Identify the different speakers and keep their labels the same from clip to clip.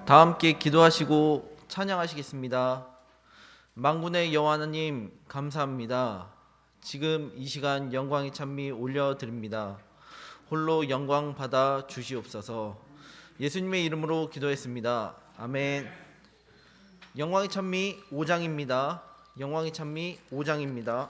Speaker 1: 다 함께 기도하시고 찬양하시겠습니다. 만군의 여호와 하나님 감사합니다. 지금 이 시간 영광의 찬미 올려드립니다. 홀로 영광 받아 주시옵소서. 예수님의 이름으로 기도했습니다. 아멘. 영광의 찬미 5장입니다. 영광의 찬미 5장입니다.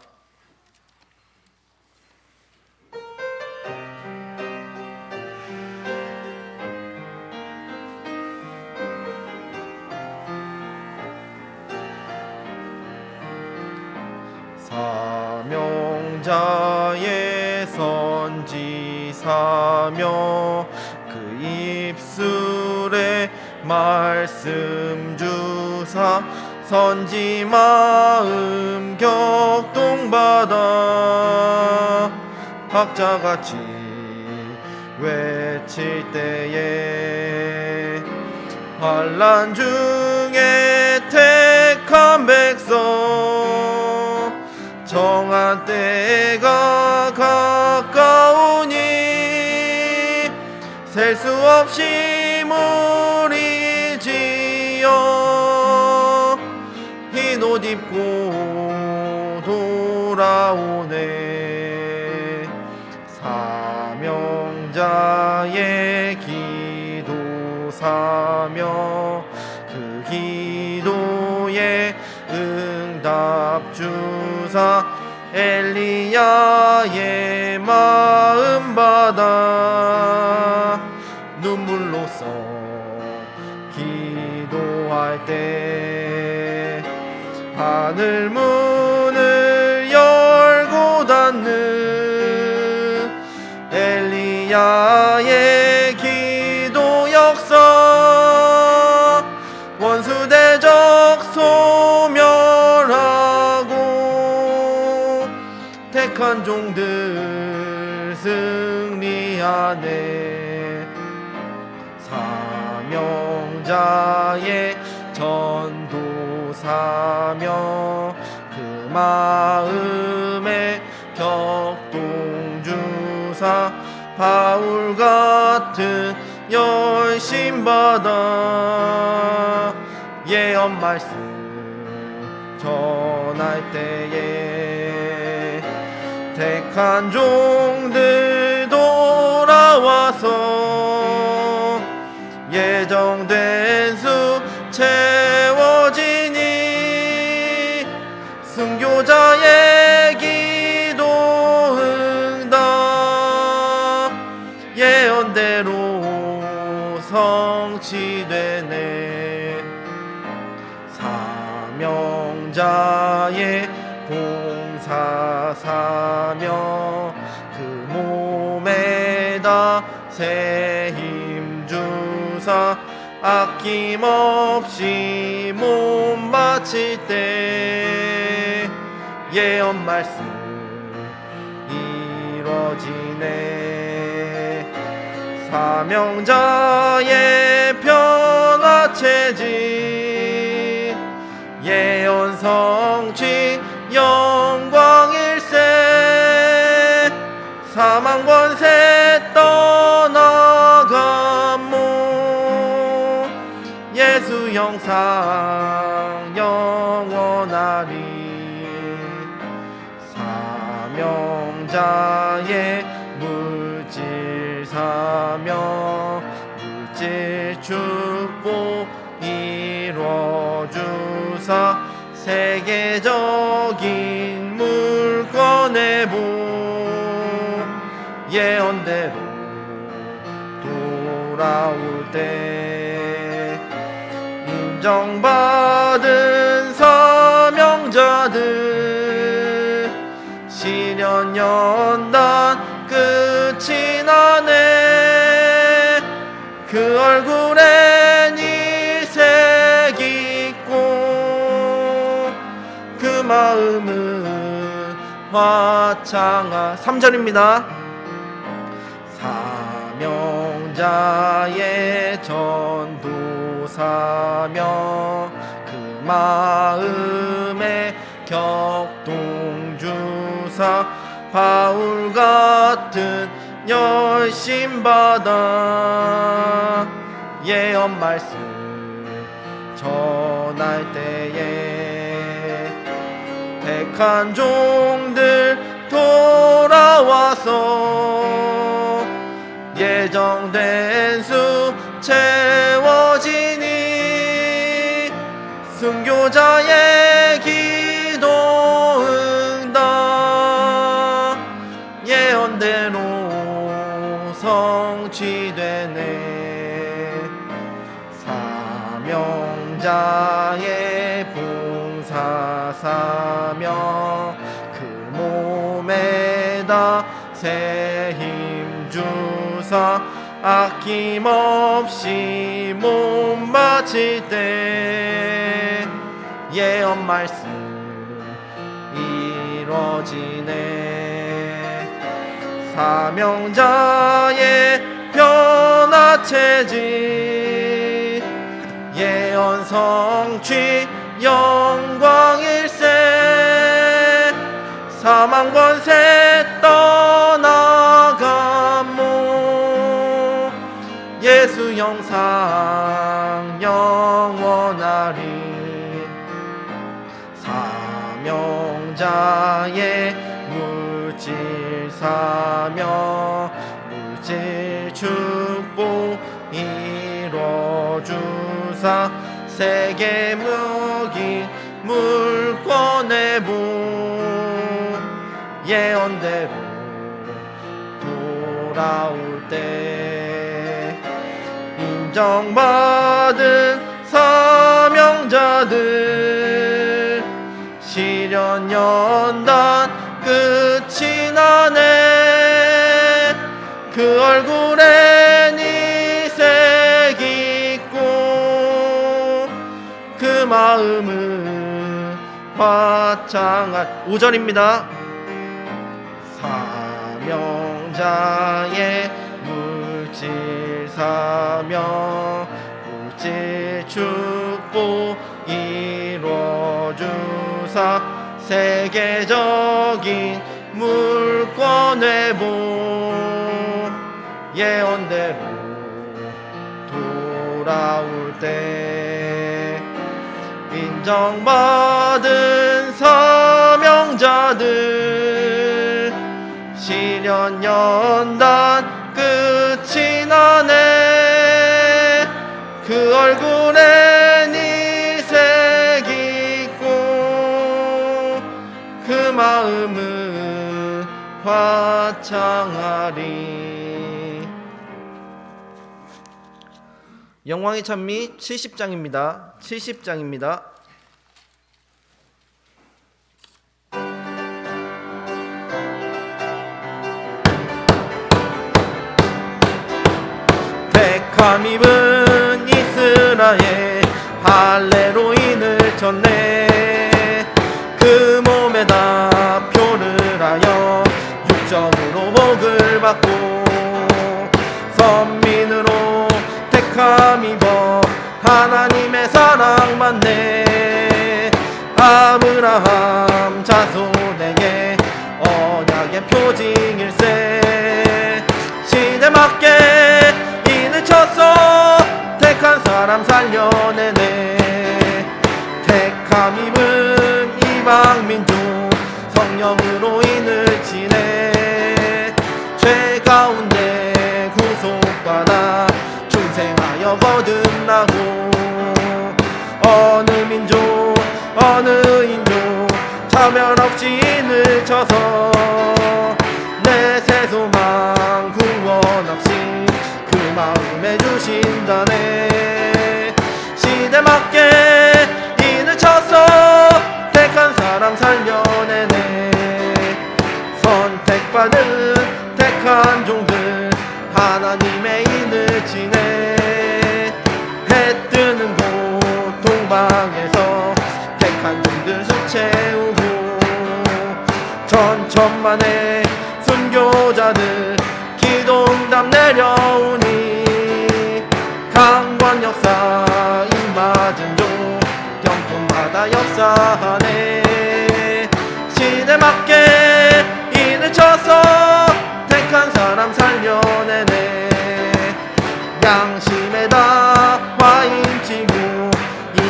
Speaker 1: 사명자의 선지사며 그 입술에 말씀 주사 선지 마음 격동받아 박자같이 외칠 때에 환난 중에 택한 백성 정한 때가 가까우니 셀 수 없이 물이 지어 흰 옷 입고 돌아오네. 사명자의 기도사며 그 기도에 응답 주사 엘리야의 마음 받아 눈물로써 기도할 때 하늘 문을 열고 닫는 엘리야의 기도 역사 원수 대적 소멸하고 택한 종들 승리하네. 사명자의 전도사며 그 마음에 격동주사 바울 같은 열심 받아 예언 말씀 전할 때에 택한 종들 돌아와서 예정된 수 채워지니 순교자의 기도 응답 예언대로 성취되네. 사명자의 봉사사며 그 몸에다 새 힘 주사 아낌없이 몸 바칠 때 예언 말씀 이뤄지네. 사명자의 변화체질 예언 성취 영광일세. 사망 권세 떠나감모 예수 형상 영원하리. 사명자의 물질 사며 물질 축복 이뤄주사 세계적인 물건의 보 예언대로 돌아올 때 인정받은 사명자들 시련 연단 끝이 나네. 그 얼굴엔 일색 있고 그 마음은 화창하. 3절입니다. 사명자의 전도사며 그 마음에 격동주사 바울 같은 열심 받아 예언 말씀 전할 때에 택한 종들 돌아와서 예정된 수 채워지니 순교자의 기도 응답 예언대로 성취되네. 사명자의 봉사 사명 그 몸에다 새 힘 주사 아낌없이 몸 바칠 때 예언 말씀 이루어지네. 사명자의 변화체질 예언 성취 영광일세. 사망 권세 떠나가모 예수 영상 영원하리. 사명자의 물질 사명 물질 축복 이뤄주사 세계 묵인 물권의 복 예언대로 돌아올 때 인정받은 사명자들 시련 연단 끝이 나네. 그 얼굴에 네 색 있고 그 마음은 화창할 5절입니다. 사명자의 물질 사명 물질 축복 이루어주사 세계적인 물권의 복 예언대로 돌아올 때 인정받은 사명자들 시련 연단 끝이 나네. 그 얼굴에 네 색 있고 그 마음은 화창하리. 영광의 찬미 70장입니다. 70장입니다. 택함 입은 이스라엘 할례로인을 쳤네. 그 몸에다 표를 하여 육정으로 복을 받고 선민으로 택함 입어 하나님의 사랑 받네. 아브라함 자손에게 언약의 표징일세. 시대 맞게 인을 쳤어 택한 사람 살려내네. 택함 입은 이방 민족 성령으로 인을 치네. 죄 가운데 구속받아 중생하여 거듭나고 어느 민족 어느 인종 차별 없이 인을 쳐서 내 새 소망 구원 없이 그 마음에 주신다네. 시대 맞게 인을 쳐서 택한 사람 살려내네. 선택받은 택한 종들 하나님의 인을 치네. 해 뜨는 곳 동방에서 택한 종들 수 채우고 전천만의 순교자들 기도응답 내려오니 강권 역사 임맞은 종 경품마다 역사하네. 시대 맞게 인을 쳐서 택한 사람 살려내네. 양심에다 와인치고 이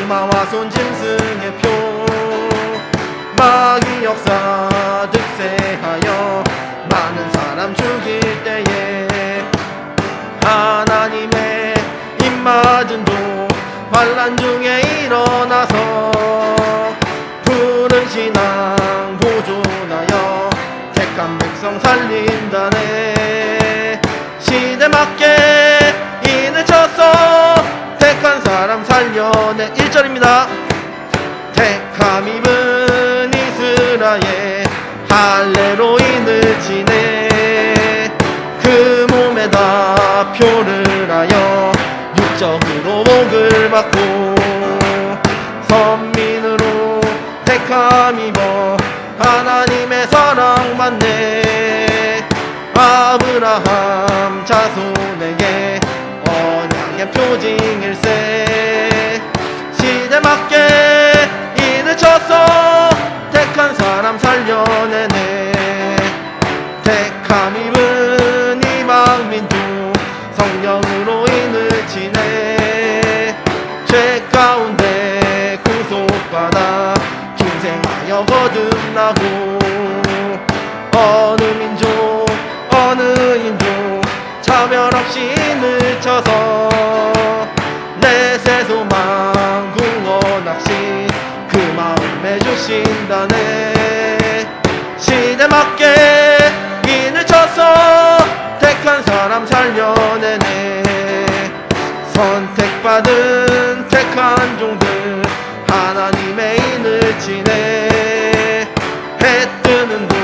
Speaker 1: 역사 득세하여 많은 사람 죽일 때에 하나님의 입맞은 조 환난 중에 일어나서 푸른 신앙 보존하여 택한 백성 살린다네. 시대 맞게 인을 쳤어 택한 사람 살려내. 1절입니다. 택함 입은 이스라엘 할례로 인을 치네. 그 몸에다 표를 하여 육적으로 목을 받고 선민으로 택함 입어 하나님의 사랑 받네. 아브라함 자손에게 언약의 표징일세. 시대 맞게 인을 쳤어 택한 사람 살려내네. 택함 입은 이방민족 성령으로 인을 치네. 죄 가운데 구속받아 중생하여 거듭나고 어느 민족 어느 인종 차별 없이 인을 쳐서 내세 소망 구원하신 그 마음에 주신다네. 시대 맞게 인을 쳤어 택한 사람 살려내네. 선택받은 택한 종들 하나님의 인을 치네. 해 뜨는 곳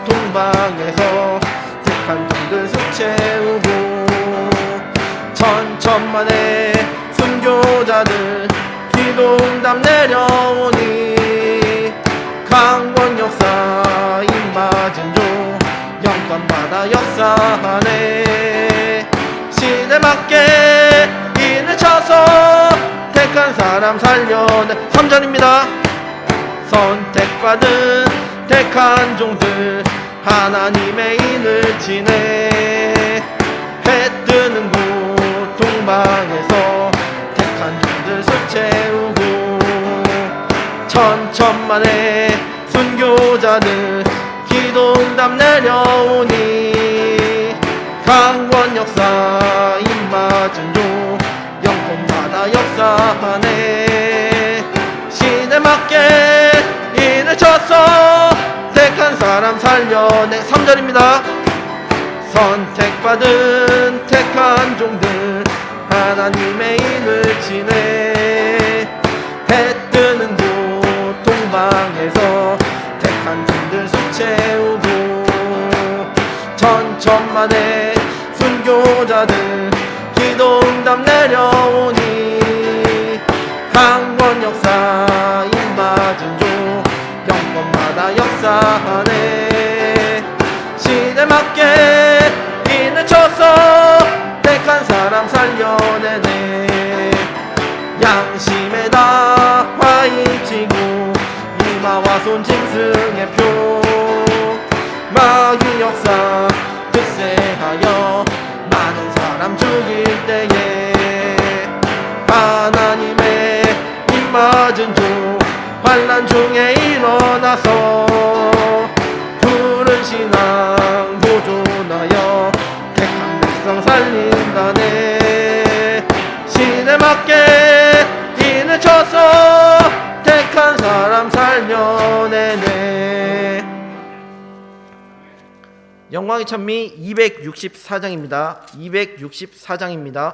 Speaker 1: 동방에서 택한 종들 숲 채우고 천천만의 순교자들 기도응답 내려오니 강권 역사 입맞은 조 영광받아 역사하네. 시대 맞게 인을 쳐서 택한 사람 살려내. 3절입니다. 선택받은 택한 종들 하나님의 인을 치네. 해 뜨는 곳 동방에서 택한 종들 숲 채우고 천천만의 순교자들 기도응답 내려오니 강권 역사 입맞은 조 영권받아 역사하네. 시대 맞게 인을 쳤어 택한 사람 살려내. 3절입니다. 선택받은 택한 종들 하나님의 인을 치네. 해 뜨는 곳 동방에서 택한 종들 숲 채우고 천천만의 순교자들 기도응답 내려오니 강권 역사 입맞은 조 영권받아 역사하네. 시대 맞게 인을 쳤어 택한 사람 살려내네. 양심에다 화이치고 이마와 손 짐승의 표 마귀 역사 득세하여 많은 사람 죽일 때에 하나님의 입맞은 조 환난 중에 일어나서 푸른 신앙 보존하여 택한 백성 살린다네. 시대 맞게 인을 쳐서 택한 사람 살려내네. 영광의 찬미 264장입니다. 264장입니다.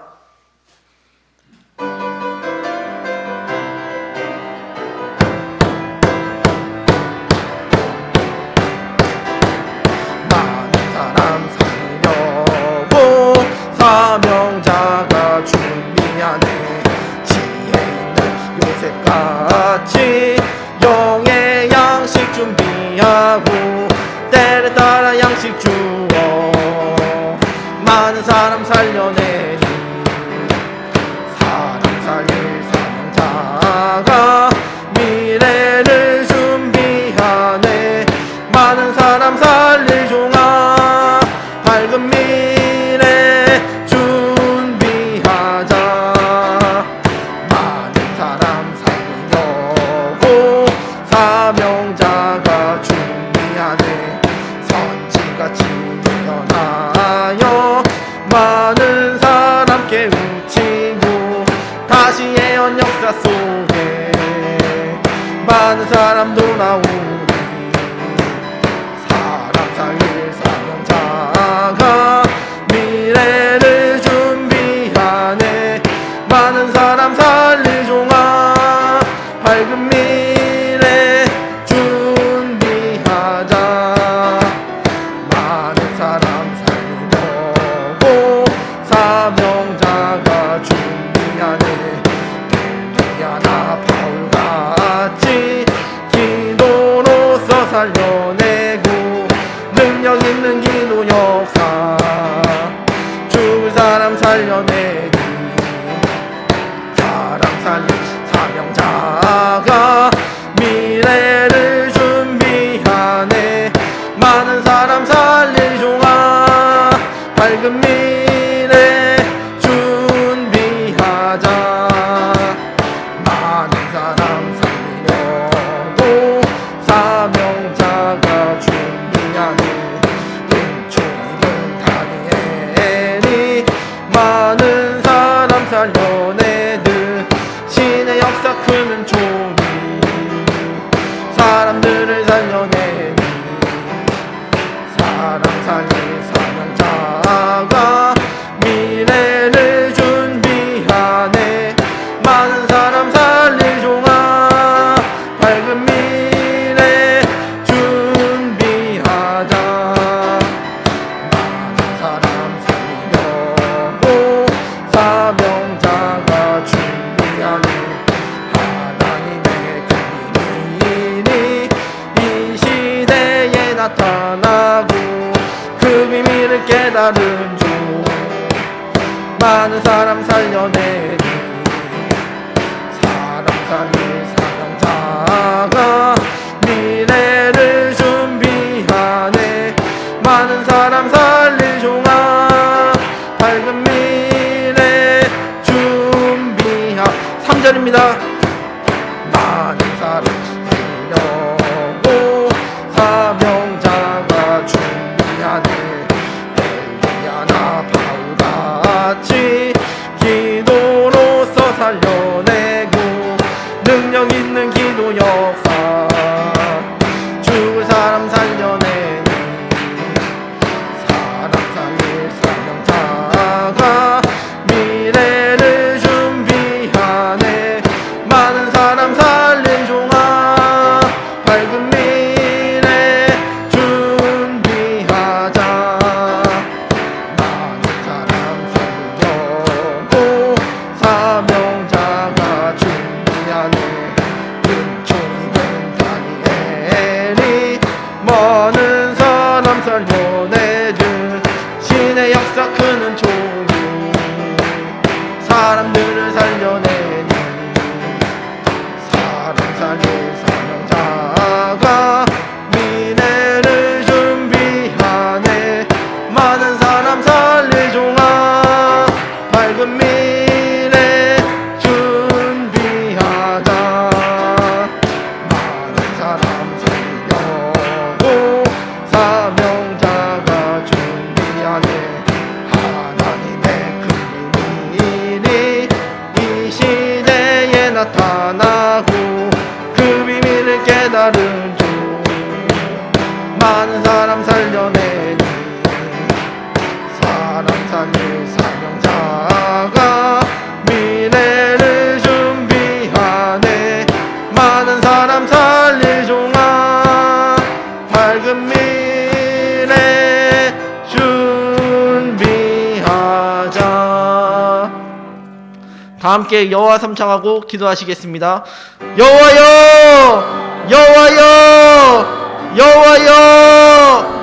Speaker 1: 사명자가 준비하네. 지혜 있는 요셉같이 영의 양식 준비하고 때를 따라 양식 주어 많은 사람 살려내니 사람 살릴 사명자가 미래를 준비하네. 많은 사람 살릴 종아 밝은 미래 준비하자. 많은 사람 살리려고 사명자가 사람 돌아오니 사람 살릴 사명자가 미래를 준비하네. 많은 사람 살릴 종아 밝은 미래 준비하자. 많은 사람 살리려고 사명자가 준비하네. 엘리야나 바울같이 기도로서 살려내고 능력 있는 기도 역사 죽을 사람 살려내니 사람 살릴 사명자가 미래를 준비하네. 많은 사람 살릴 종아 밝은 미래 준비하자. 많은 사람 살리려고 사명자가 준비하네. 은총이 든 다니엘이 많은 사람 살려내듯 신의 역사 크는 종이 사람들을 살려내니 사람 살릴 사명자가 미래를 준비하네. 많은 사람 살릴 종아 밝은 미래 준비하자. 많은 사람 살리려고 사명자가 준비하네. 하나님의 큰 비밀이 이 시대에 나타나고 그 비밀을 깨달은 중 많은 사람 살려내니 사람 살릴 사명자가 미래를 준비하네. 많은 사람 살릴 종아 밝은 미래 준비하. 3절입니다. 많은 사람 살리려고 사명자가 준비하네. 엘리야나 바울같이 기도로서 살려내고 능력 있는 기도 역사 죽을 사람 살려내니 사람 살릴 사명자가 미래를 준비하네. 많은 사람 살릴 종아 밝은 미래 준비하자. 많은 사람 살리려고 사명자가 준비하네. 은총이 된 다니엘이 많은 사람 살려내듯 신의 역사 크는 종이 사람들을 살려내니 사람 살릴 사명자가 미래를 준비하네. 많은 사람 살릴 종아 밝은 미래 준비하자. 많은 사람 살리려고 사명자가 준비하네. 하나님의 큰 비밀이 이 시대에 나타나고 그 비밀을 깨달은 중 많은 사람 살려내니 사람 살릴 사명자가 미래를 준비하네. 많은 사람 살릴 종아 밝은 미래 준비하자. 다 함께 여호와 삼창하고 기도하시겠습니다. 여호와여 여호와여 여호와여.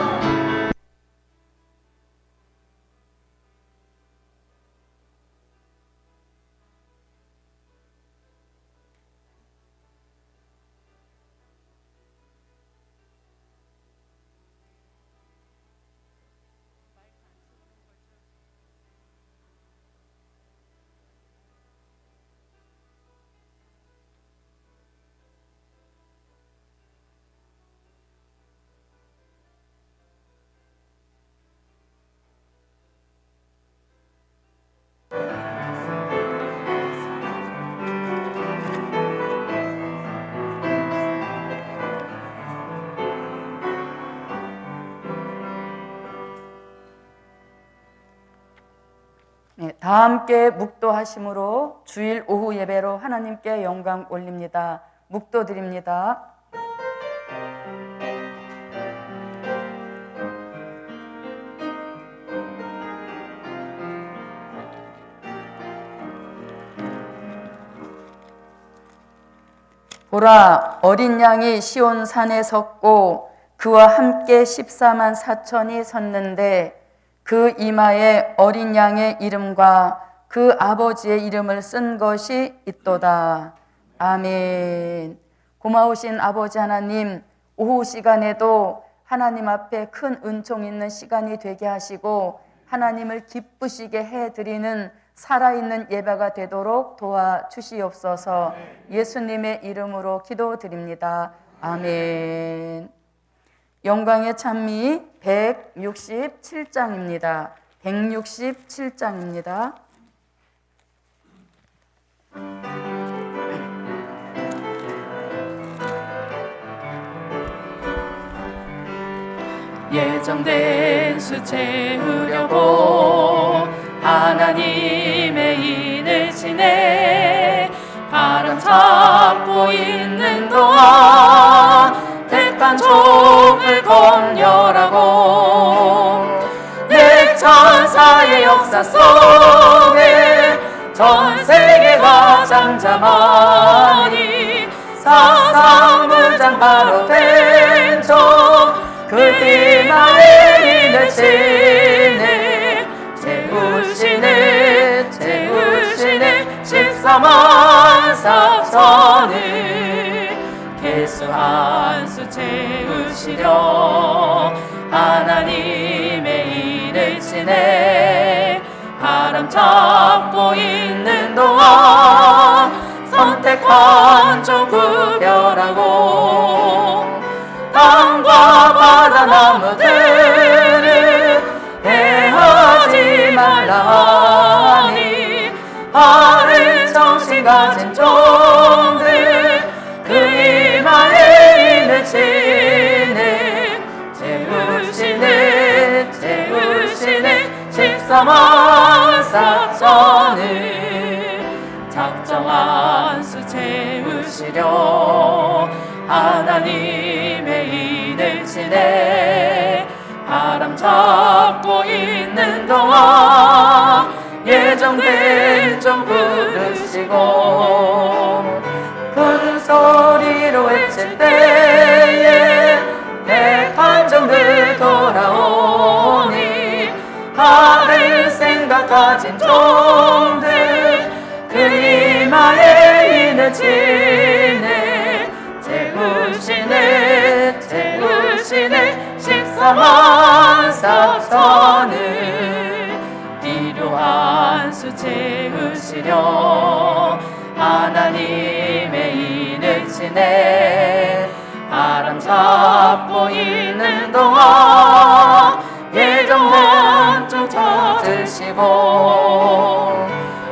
Speaker 2: 다 함께 묵도하심으로 주일 오후 예배로 하나님께 영광 올립니다. 묵도 드립니다. 보라, 어린 양이 시온 산에 섰고 그와 함께 14만 4천이 섰는데 그 이마에 어린 양의 이름과 그 아버지의 이름을 쓴 것이 있도다. 아멘. 고마우신 아버지 하나님, 오후 시간에도 하나님 앞에 큰 은총 있는 시간이 되게 하시고 하나님을 기쁘시게 해드리는 살아있는 예배가 되도록 도와주시옵소서. 예수님의 이름으로 기도드립니다. 아멘. 영광의 찬미 167장입니다. 167장입니다.
Speaker 3: 예정된 수 채우려고 하나님의 인을 지내 바람 잡고 있는 동안 택한 종을 검열하고 내 천사의 역사 속에 전 세계가 잠잠하니 사사무장 바로 된종 그 이마에 인을 치네 채우시네 채우시네 14만 4천을 계수한 수 채우시려 하나님의 인을 치네 바람 잡고 있는 동안 선택한 종 구별하고 땅과 바다 나무들을 해하지 말라 하니 바른 정신 가진 종들 그 이마에 인을 치네 채우시네 채우시네 14만 4천을 작정한 수 채우시려 하나님의 인을 치네 바람 잡고 있는 동안 예정된 종 부르시고 큰 소리로 외칠 때에 택한 종들 돌아오니 바를 생각 가진 종들 그 이마에 인을 치네 채우시네 채우시네 14만 4천을 필요한 수 채우시려 하나님의 인을 치네 바람 잡고 있는 동안 예정한 종 찾으시고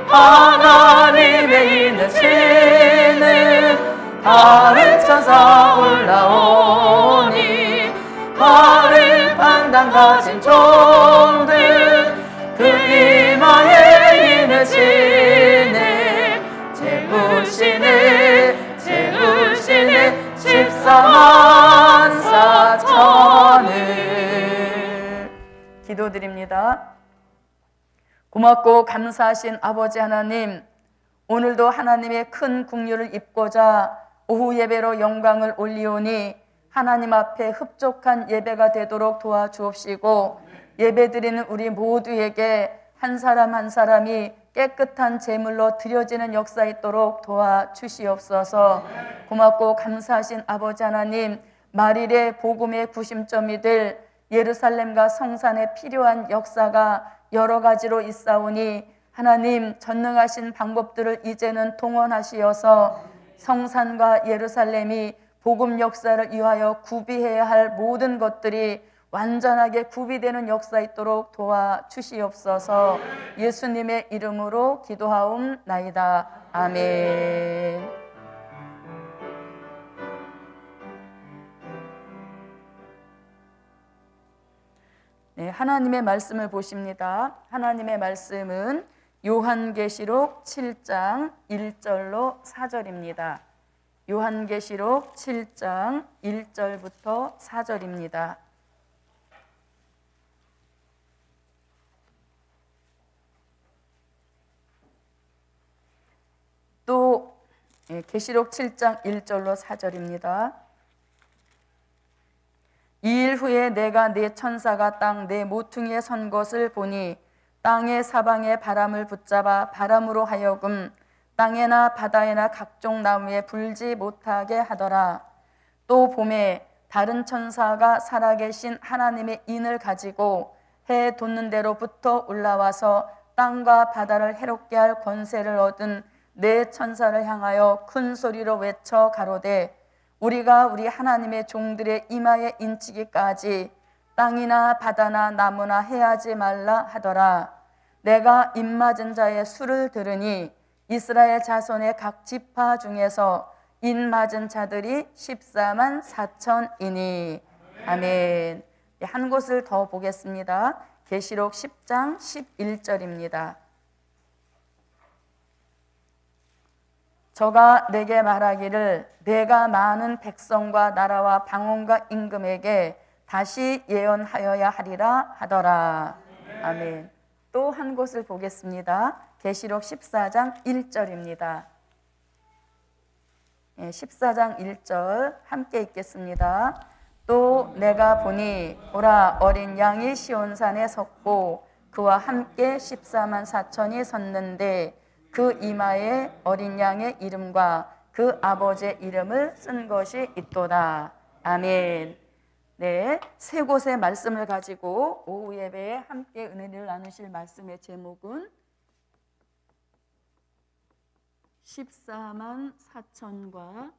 Speaker 3: 하나님의 인을 치는 바른 천사 올라오니 바른 판단 가진 종들 그 이마에 인을 치네 채우시네 채우시네 14만 4천을
Speaker 2: 기도드립니다. 고맙고 감사하신 아버지 하나님, 오늘도 하나님의 큰 긍휼을 입고자 오후 예배로 영광을 올리오니 하나님 앞에 흡족한 예배가 되도록 도와주옵시고 예배드리는 우리 모두에게 한 사람 한 사람이 깨끗한 제물로 드려지는 역사 있도록 도와주시옵소서. 고맙고 감사하신 아버지 하나님, 말일의 복음의 구심점이 될 예루살렘과 성산에 필요한 역사가 여러 가지로 있사오니 하나님 전능하신 방법들을 이제는 동원하시어서 성산과 예루살렘이 복음 역사를 위하여 구비해야 할 모든 것들이 완전하게 구비되는 역사 있도록 도와주시옵소서. 예수님의 이름으로 기도하옵나이다. 아멘. 네, 하나님의 말씀을 보십니다. 하나님의 말씀은 요한계시록 7장 1절로 4절입니다. 요한계시록 7장 1절부터 4절입니다. 또 계시록 7장 1절로 4절입니다. 2일 후에 내가 네 천사가 땅 네 모퉁이에 선 것을 보니 땅의 사방에 바람을 붙잡아 바람으로 하여금 땅에나 바다에나 각종 나무에 불지 못하게 하더라. 또 봄에 다른 천사가 살아계신 하나님의 인을 가지고 해 돋는 데로부터 올라와서 땅과 바다를 해롭게 할 권세를 얻은 네 천사를 향하여 큰 소리로 외쳐 가로되 우리가 우리 하나님의 종들의 이마에 인치기까지 땅이나 바다나 나무나 해하지 말라 하더라. 내가 입맞은 자의 수를 들으니 이스라엘 자손의 각 지파 중에서 입맞은 자들이 14만 4천이니. 아멘. 한 곳을 더 보겠습니다. 계시록 10장 11절입니다. 저가 내게 말하기를 내가 많은 백성과 나라와 방언과 임금에게 다시 예언하여야 하리라 하더라. 아멘. 또 한 곳을 보겠습니다. 계시록 14장 1절입니다. 14장 1절 함께 읽겠습니다. 또 내가 보니 보라 어린 양이 시온산에 섰고 그와 함께 14만 4천이 섰는데 그 이마에 어린 양의 이름과 그 아버지의 이름을 쓴 것이 있도다. 아멘. 네, 세 곳의 말씀을 가지고 오후 예배에 함께 은혜를 나누실 말씀의 제목은 14만 4천과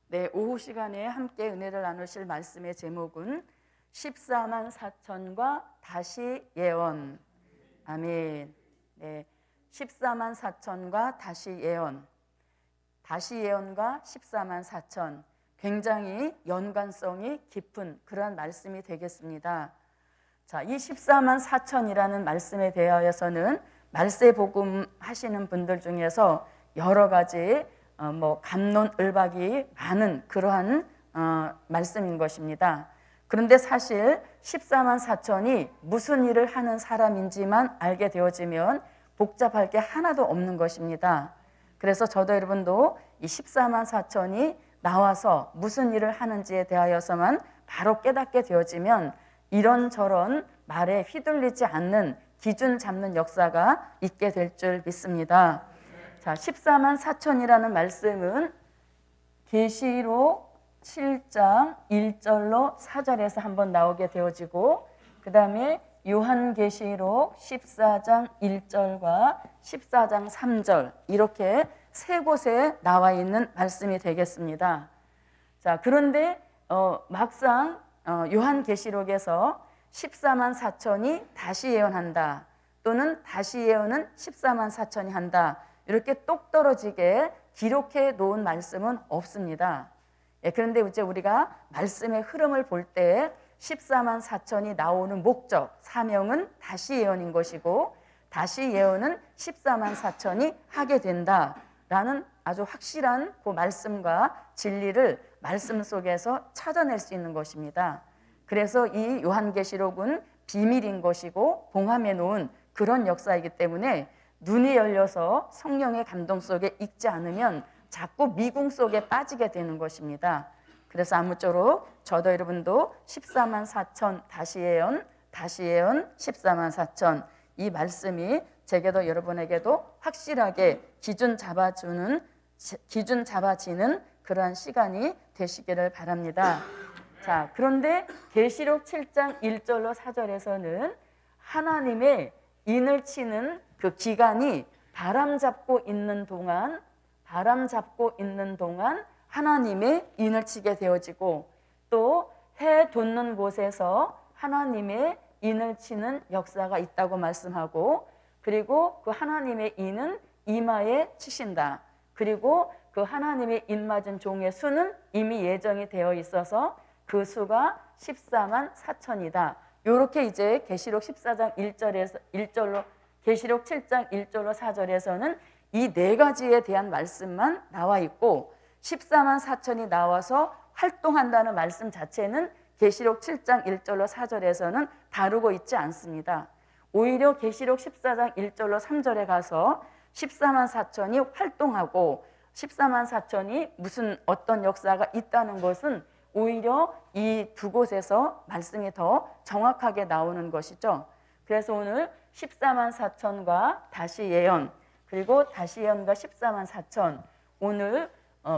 Speaker 2: 네, 오후 시간에 함께 은혜를 나누실 말씀의 제목은 14만 4천과 다시 예언. 아멘. 네, 14만 4천과 다시 예언. 다시 예언과 14만 4천. 굉장히 연관성이 깊은 그러한 말씀이 되겠습니다. 자, 이 14만 4천이라는 말씀에 대하여서는 말세복음 하시는 분들 중에서 여러 가지 갑론을박이 많은 그러한 말씀인 것입니다. 그런데 사실 14만 4천이 무슨 일을 하는 사람인지만 알게 되어지면 복잡할 게 하나도 없는 것입니다. 그래서 저도 여러분도 이 14만 4천이 나와서 무슨 일을 하는지에 대하여서만 바로 깨닫게 되어지면 이런저런 말에 휘둘리지 않는 기준 잡는 역사가 있게 될 줄 믿습니다. 자, 14만 4천이라는 말씀은 계시록 7장 1절로 4절에서 한번 나오게 되어지고 그 다음에 요한계시록 14장 1절과 14장 3절 이렇게 세 곳에 나와 있는 말씀이 되겠습니다. 자, 그런데 막상 요한계시록에서 14만 4천이 다시 예언한다 또는 다시 예언은 14만 4천이 한다 이렇게 똑 떨어지게 기록해 놓은 말씀은 없습니다. 그런데 이제 우리가 말씀의 흐름을 볼 때 14만 4천이 나오는 목적, 사명은 다시 예언인 것이고 다시 예언은 14만 4천이 하게 된다라는 아주 확실한 그 말씀과 진리를 말씀 속에서 찾아낼 수 있는 것입니다. 그래서 이 요한계시록은 비밀인 것이고 봉함해 놓은 그런 역사이기 때문에 눈이 열려서 성령의 감동 속에 읽지 않으면 자꾸 미궁 속에 빠지게 되는 것입니다. 그래서 아무쪼록 저도 여러분도 14만 4천 다시 예언 14만 4천 이 말씀이 제게도 여러분에게도 확실하게 기준 잡아지는 그러한 시간이 되시기를 바랍니다. 자, 그런데 계시록 7장 1절로 4절에서는 하나님의 인을 치는 그 기간이 바람 잡고 있는 동안 하나님의 인을 치게 되어지고 또 해 돋는 곳에서 하나님의 인을 치는 역사가 있다고 말씀하고, 그리고 그 하나님의 인은 이마에 치신다. 그리고 그 하나님의 인 맞은 종의 수는 이미 예정이 되어 있어서 그 수가 14만 4천이다. 요렇게 이제 계시록 14장 1절로 계시록 7장 1절로 4절에서는 이 네 가지에 대한 말씀만 나와 있고, 14만 4천이 나와서 활동한다는 말씀 자체는 계시록 7장 1절로 4절에서는 다루고 있지 않습니다. 오히려 계시록 14장 1절로 3절에 가서 14만 4천이 활동하고 14만 4천이 무슨 어떤 역사가 있다는 것은 오히려 이 두 곳에서 말씀이 더 정확하게 나오는 것이죠. 그래서 오늘 14만 4천과 다시 예언, 그리고 다시 예언과 14만 4천, 오늘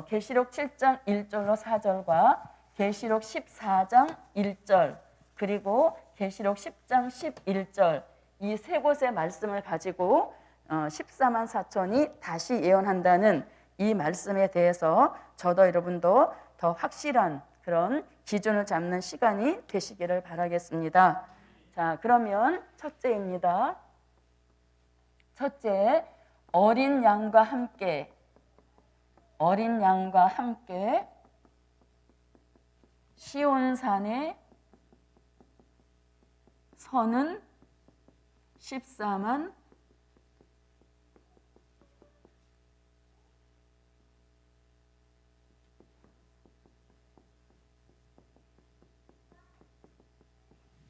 Speaker 2: 계시록 7장 1절로 4절과 계시록 14장 1절, 그리고 계시록 10장 11절, 이 세 곳의 말씀을 가지고 14만 4천이 다시 예언한다는 이 말씀에 대해서 저도 여러분도 더 확실한 그런 기준을 잡는 시간이 되시기를 바라겠습니다. 자, 그러면 첫째입니다. 첫째, 어린 양과 함께 시온산에 서는 14만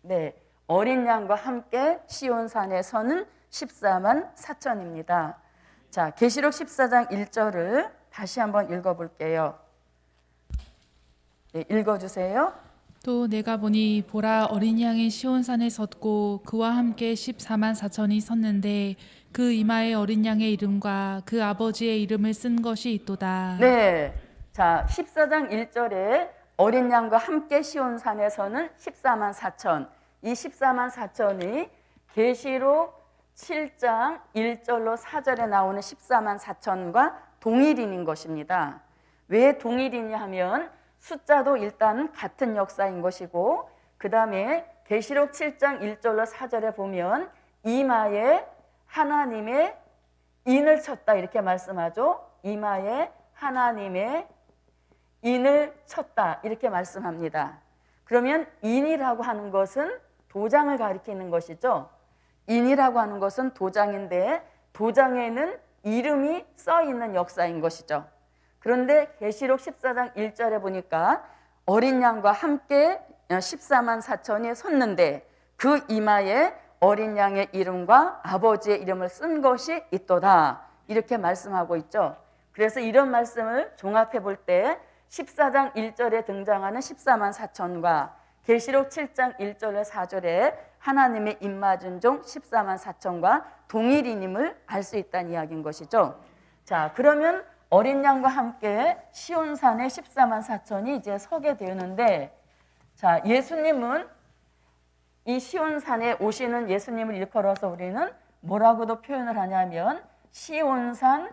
Speaker 2: 4 어린 양과 함께 시온산에 서는 14만 4천입니다. 자, 계시록 14장 1절을 다시 한번 읽어볼게요. 네, 읽어주세요.
Speaker 4: 또 내가 보니 보라 어린 양이 시온산에 섰고 그와 함께 14만 4천이 섰는데 그 이마에 어린 양의 이름과 그 아버지의 이름을 쓴 것이 있도다.
Speaker 2: 네, 자 14장 1절에 어린 양과 함께 시온산에 서는 14만 4천, 이 14만 4천이 계시록 7장 1절로 4절에 나오는 14만 4천과 동일인인 것입니다. 왜 동일이냐 하면 숫자도 일단 같은 역사인 것이고, 그 다음에 계시록 7장 1절로 4절에 보면 이마에 하나님의 인을 쳤다 이렇게 말씀하죠. 이마에 하나님의 인을 쳤다 이렇게 말씀합니다. 그러면 인이라고 하는 것은 도장을 가리키는 것이죠. 인이라고 하는 것은 도장인데 도장에는 이름이 써 있는 역사인 것이죠. 그런데 계시록 14장 1절에 보니까 어린 양과 함께 14만 4천이 섰는데 그 이마에 어린 양의 이름과 아버지의 이름을 쓴 것이 있도다 이렇게 말씀하고 있죠. 그래서 이런 말씀을 종합해 볼 때 14장 1절에 등장하는 14만 4천과 계시록 7장 1절에 4절에 하나님의 입맞은 종 14만 4천과 동일인임을 알 수 있다는 이야기인 것이죠. 자, 그러면 어린 양과 함께 시온산에 14만 4천이 이제 서게 되는데, 자, 예수님은 이 시온산에 오시는 예수님을 일컬어서 우리는 뭐라고도 표현을 하냐면 시온산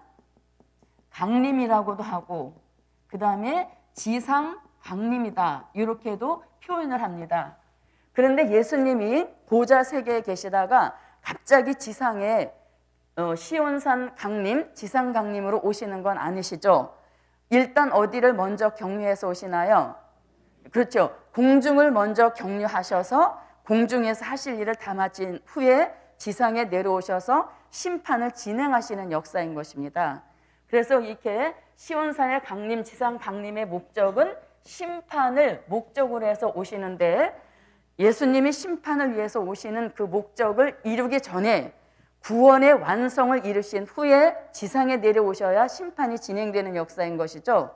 Speaker 2: 강림이라고도 하고, 그 다음에 지상 강림이다 이렇게도 표현을 합니다. 그런데 예수님이 보좌 세계에 계시다가 갑자기 지상에 시온산 강림, 지상 강림으로 오시는 건 아니시죠. 일단 어디를 먼저 경유해서 오시나요? 그렇죠. 공중을 먼저 경유하셔서 공중에서 하실 일을 다 마친 후에 지상에 내려오셔서 심판을 진행하시는 역사인 것입니다. 그래서 이렇게 시온산의 강림, 지상 강림의 목적은 심판을 목적으로 해서 오시는데, 예수님이 심판을 위해서 오시는 그 목적을 이루기 전에 구원의 완성을 이루신 후에 지상에 내려오셔야 심판이 진행되는 역사인 것이죠.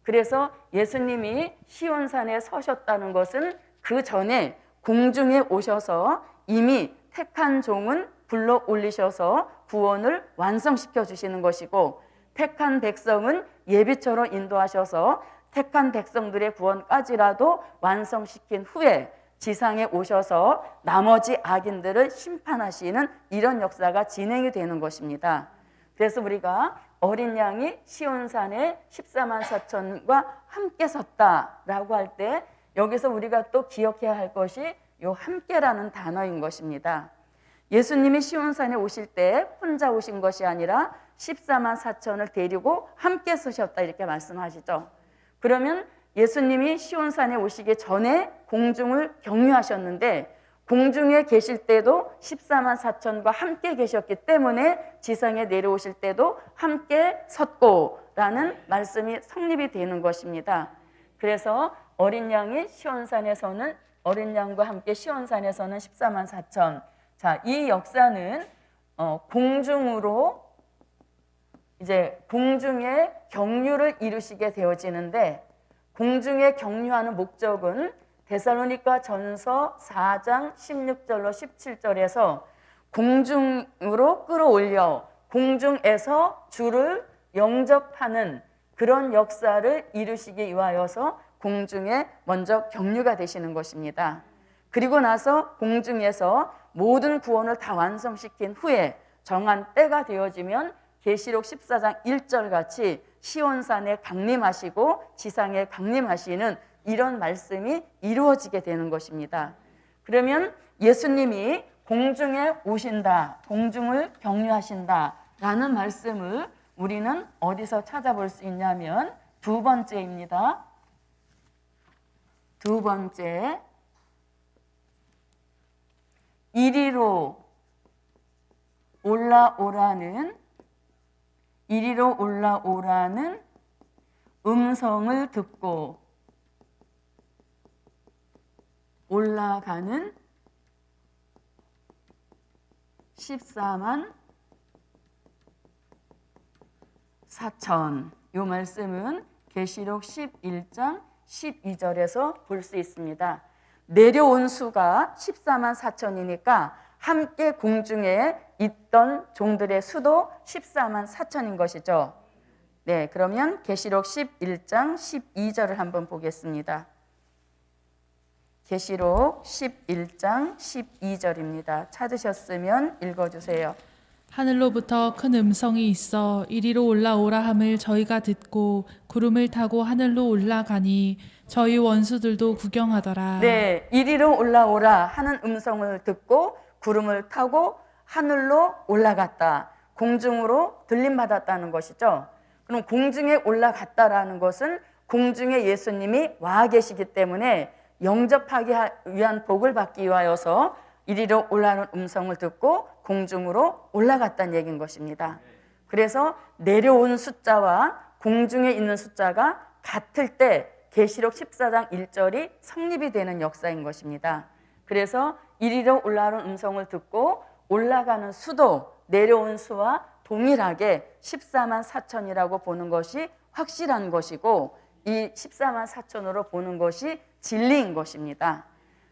Speaker 2: 그래서 예수님이 시온산에 서셨다는 것은 그 전에 공중에 오셔서 이미 택한 종은 불러 올리셔서 구원을 완성시켜 주시는 것이고, 택한 백성은 예비처로 인도하셔서 택한 백성들의 구원까지라도 완성시킨 후에 지상에 오셔서 나머지 악인들을 심판하시는 이런 역사가 진행이 되는 것입니다. 그래서 우리가 어린 양이 시온산에 14만 4천과 함께 섰다라고 할 때 여기서 우리가 또 기억해야 할 것이 요 함께라는 단어인 것입니다. 예수님이 시온산에 오실 때 혼자 오신 것이 아니라 14만 4천을 데리고 함께 서셨다 이렇게 말씀하시죠. 그러면 예수님이 시온산에 오시기 전에 공중을 경유하셨는데 공중에 계실 때도 14만 4천과 함께 계셨기 때문에 지상에 내려오실 때도 함께 섰고라는 말씀이 성립이 되는 것입니다. 그래서 어린 양이 시온산에서는 어린 양과 함께 시온산에서는 14만 4천. 자, 이 역사는 공중으로 이제 공중의 경유를 이루시게 되어지는데 공중에 경유하는 목적은 데살로니가 전서 4장 16절로 17절에서 공중으로 끌어올려 공중에서 주를 영접하는 그런 역사를 이루시기 위하여서 공중에 먼저 경유가 되시는 것입니다. 그리고 나서 공중에서 모든 구원을 다 완성시킨 후에 정한 때가 되어지면 계시록 14장 1절 같이 시온산에 강림하시고 지상에 강림하시는 이런 말씀이 이루어지게 되는 것입니다. 그러면 예수님이 공중에 오신다, 공중을 경유하신다 라는 말씀을 우리는 어디서 찾아볼 수 있냐면 두 번째입니다. 두 번째, 이리로 올라오라는 음성을 듣고 올라가는 14만 4천. 이 말씀은 계시록 11장 12절에서 볼 수 있습니다. 내려온 수가 14만 4천이니까 함께 공중에 있던 종들의 수도 14만 4천인 것이죠. 네, 그러면 계시록 11장 12절을 한번 보겠습니다. 계시록 11장 12절입니다. 찾으셨으면 읽어주세요.
Speaker 4: 하늘로부터 큰 음성이 있어 이리로 올라오라 함을 저희가 듣고 구름을 타고 하늘로 올라가니 저희 원수들도 구경하더라.
Speaker 2: 네, 이리로 올라오라 하는 음성을 듣고 구름을 타고 하늘로 올라갔다. 공중으로 들림받았다는 것이죠. 그럼 공중에 올라갔다라는 것은 공중에 예수님이 와 계시기 때문에 영접하기 위한 복을 받기 위하여서 이리로 올라오는 음성을 듣고 공중으로 올라갔다는 얘기인 것입니다. 그래서 내려온 숫자와 공중에 있는 숫자가 같을 때 계시록 14장 1절이 성립이 되는 역사인 것입니다. 그래서 이리로 올라오는 음성을 듣고 올라가는 수도 내려온 수와 동일하게 14만 4천이라고 보는 것이 확실한 것이고 이 14만 4천으로 보는 것이 진리인 것입니다.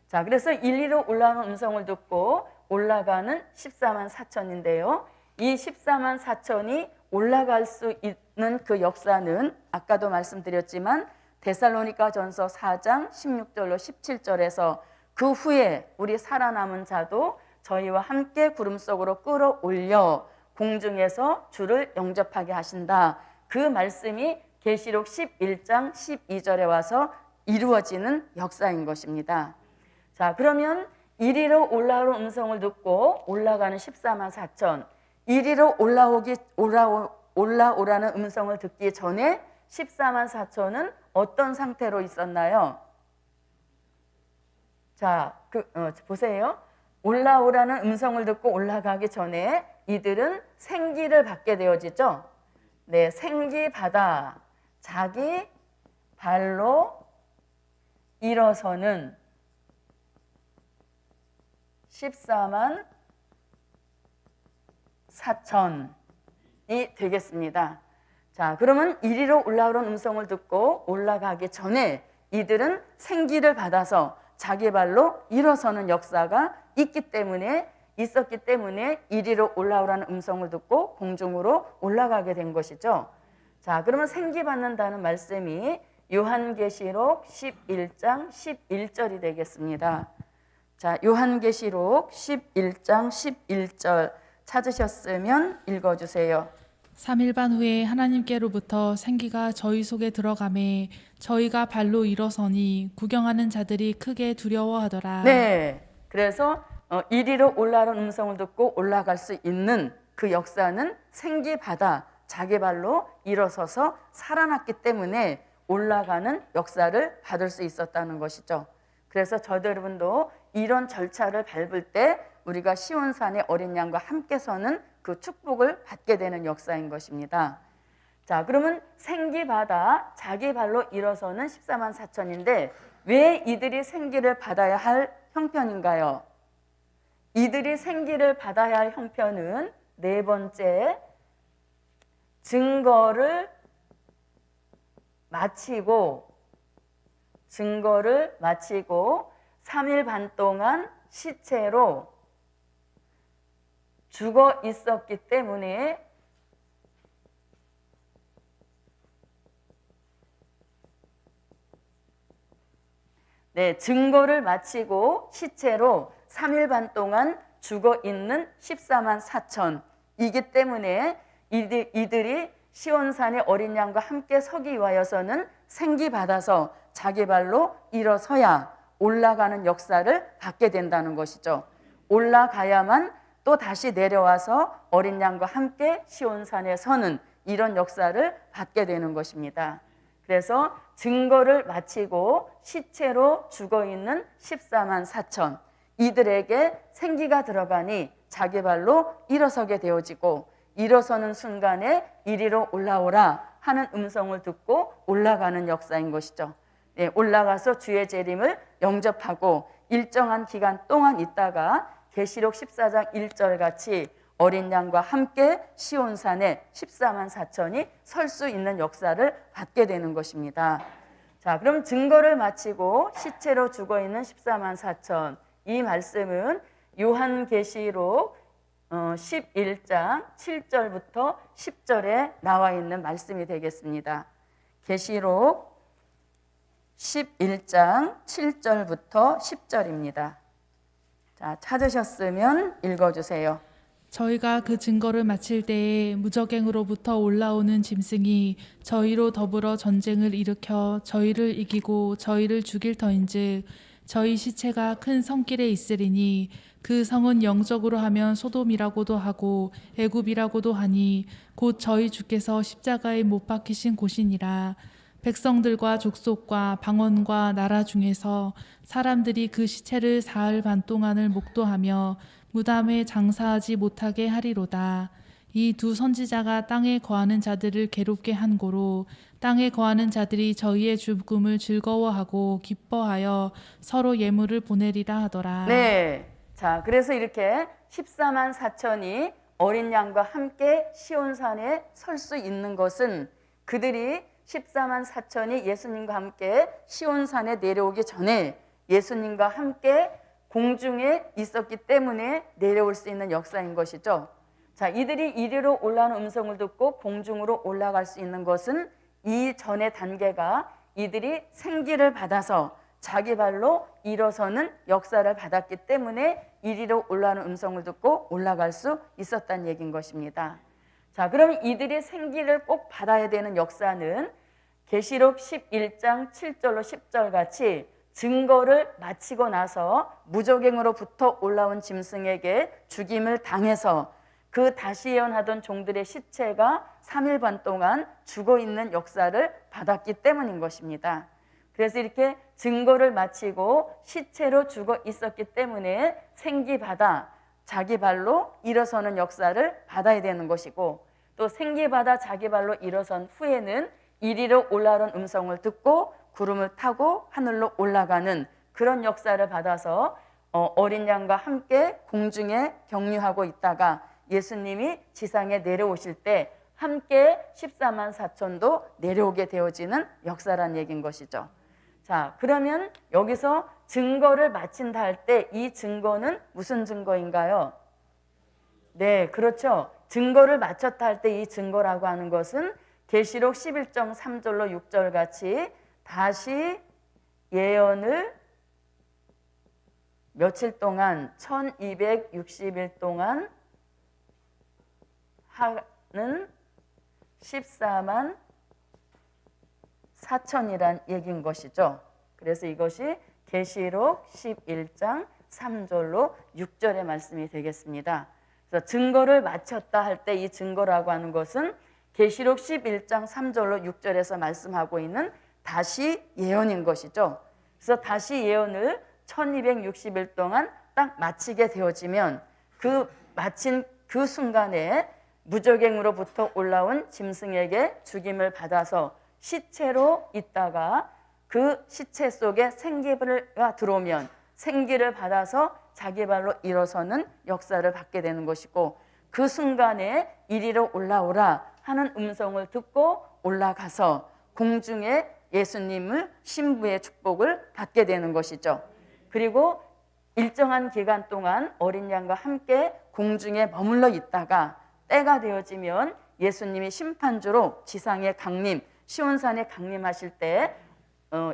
Speaker 2: 자, 그래서 이리로 올라오는 음성을 듣고 올라가는 14만 4천인데요. 이 14만 4천이 올라갈 수 있는 그 역사는 아까도 말씀드렸지만 데살로니가 전서 4장 16절로 17절에서 그 후에 우리 살아남은 자도 저희와 함께 구름 속으로 끌어올려 공중에서 주를 영접하게 하신다. 그 말씀이 계시록 11장 12절에 와서 이루어지는 역사인 것입니다. 자, 그러면 이리로 올라오는 음성을 듣고 올라가는 14만 4천, 이리로 올라오라는 음성을 듣기 전에 14만 4천은 어떤 상태로 있었나요? 자, 보세요. 올라오라는 음성을 듣고 올라가기 전에 이들은 생기를 받게 되어지죠. 네, 생기받아 자기 발로 일어서는 14만 4천이 되겠습니다. 자, 그러면 이리로 올라오는 음성을 듣고 올라가기 전에 이들은 생기를 받아서 자기 발로 일어서는 역사가 있었기 때문에 이리로 올라오라는 음성을 듣고 공중으로 올라가게 된 것이죠. 자, 그러면 생기 받는다는 말씀이 요한계시록 11장 11절이 되겠습니다. 자, 요한계시록 11장 11절 찾으셨으면 읽어주세요.
Speaker 4: 3일 반 후에 하나님께로부터 생기가 저희 속에 들어가매 저희가 발로 일어서니 구경하는 자들이 크게 두려워하더라.
Speaker 2: 네, 그래서 이리로 올라오는 음성을 듣고 올라갈 수 있는 그 역사는 생기받아 자기 발로 일어서서 살아났기 때문에 올라가는 역사를 받을 수 있었다는 것이죠. 그래서 저도 여러분도 이런 절차를 밟을 때 우리가 시온산의 어린 양과 함께 서는 그 축복을 받게 되는 역사인 것입니다. 자, 그러면 생기받아 자기 발로 일어서는 14만 4천인데 왜 이들이 생기를 받아야 할 형편인가요? 이들이 생기를 받아야 할 형편은 네 번째, 증거를 마치고 3일 반 동안 시체로 죽어 있었기 때문에 네, 증거를 마치고 시체로 3일 반 동안 죽어 있는 14만 4천 이기 때문에 이들이 시온산의 어린 양과 함께 서기 위하여서는 생기받아서 자기 발로 일어서야 올라가는 역사를 받게 된다는 것이죠. 올라가야만 또 다시 내려와서 어린 양과 함께 시온산에 서는 이런 역사를 받게 되는 것입니다. 그래서 증거를 마치고 시체로 죽어있는 14만 4천 이들에게 생기가 들어가니 자기 발로 일어서게 되어지고 일어서는 순간에 이리로 올라오라 하는 음성을 듣고 올라가는 역사인 것이죠. 네, 올라가서 주의 재림을 영접하고 일정한 기간 동안 있다가 계시록 14장 1절 같이 어린 양과 함께 시온산에 14만 4천이 설 수 있는 역사를 받게 되는 것입니다. 자, 그럼 증거를 마치고 시체로 죽어있는 14만 4천 이 말씀은 요한계시록 11장 7절부터 10절에 나와 있는 말씀이 되겠습니다. 계시록 11장 7절부터 10절입니다. 자, 찾으셨으면 읽어주세요.
Speaker 4: 저희가 그 증거를 마칠 때에 무적행으로부터 올라오는 짐승이 저희로 더불어 전쟁을 일으켜 저희를 이기고 저희를 죽일 터인즉 저희 시체가 큰 성길에 있으리니 그 성은 영적으로 하면 소돔이라고도 하고 애굽이라고도 하니 곧 저희 주께서 십자가에 못 박히신 곳이니라. 백성들과 족속과 방언과 나라 중에서 사람들이 그 시체를 사흘 반 동안을 목도하며 무덤에 장사하지 못하게 하리로다. 이 두 선지자가 땅에 거하는 자들을 괴롭게 한 고로 땅에 거하는 자들이 저희의 죽음을 즐거워하고 기뻐하여 서로 예물을 보내리라 하더라.
Speaker 2: 네, 자, 그래서 이렇게 14만 4천이 어린 양과 함께 시온산에 설 수 있는 것은 그들이 14만 4천이 예수님과 함께 시온산에 내려오기 전에 예수님과 함께 공중에 있었기 때문에 내려올 수 있는 역사인 것이죠. 자, 이들이 이리로 올라오는 음성을 듣고 공중으로 올라갈 수 있는 것은 이 전의 단계가 이들이 생기를 받아서 자기 발로 일어서는 역사를 받았기 때문에 이리로 올라오는 음성을 듣고 올라갈 수 있었다는 얘기인 것입니다. 자, 그럼 이들이 생기를 꼭 받아야 되는 역사는 계시록 11장 7절로 10절 같이 증거를 마치고 나서 무적행으로부터 올라온 짐승에게 죽임을 당해서 그 다시 예언하던 종들의 시체가 3일 반 동안 죽어있는 역사를 받았기 때문인 것입니다. 그래서 이렇게 증거를 마치고 시체로 죽어 있었기 때문에 생기받아 자기 발로 일어서는 역사를 받아야 되는 것이고 또 생기받아 자기 발로 일어선 후에는 이리로 올라오는 음성을 듣고 구름을 타고 하늘로 올라가는 그런 역사를 받아서 어린 양과 함께 공중에 경유하고 있다가 예수님이 지상에 내려오실 때 함께 14만 4천도 내려오게 되어지는 역사란 얘기인 것이죠. 자, 그러면 여기서 증거를 마친다 할 때 이 증거는 무슨 증거인가요? 네, 그렇죠. 증거를 마쳤다 할 때 이 증거라고 하는 것은 계시록 11장 3절로 6절 같이 다시 예언을 며칠 동안 1260일 동안 하는 14만 4천이란 얘기인 것이죠. 그래서 이것이 계시록 11장 3절로 6절의 말씀이 되겠습니다. 그래서 증거를 마쳤다 할 때 이 증거라고 하는 것은 계시록 11장 3절로 6절에서 말씀하고 있는 다시 예언인 것이죠. 그래서 다시 예언을 1260일 동안 딱 마치게 되어지면 그 마친 그 순간에 무저갱으로부터 올라온 짐승에게 죽임을 받아서 시체로 있다가 그 시체 속에 생기가 들어오면 생기를 받아서 자기 발로 일어서는 역사를 받게 되는 것이고, 그 순간에 이리로 올라오라 하는 음성을 듣고 올라가서 공중에 예수님을 신부의 축복을 받게 되는 것이죠. 그리고 일정한 기간 동안 어린 양과 함께 공중에 머물러 있다가 때가 되어지면 예수님이 심판주로 지상에 강림, 시온산에 강림하실 때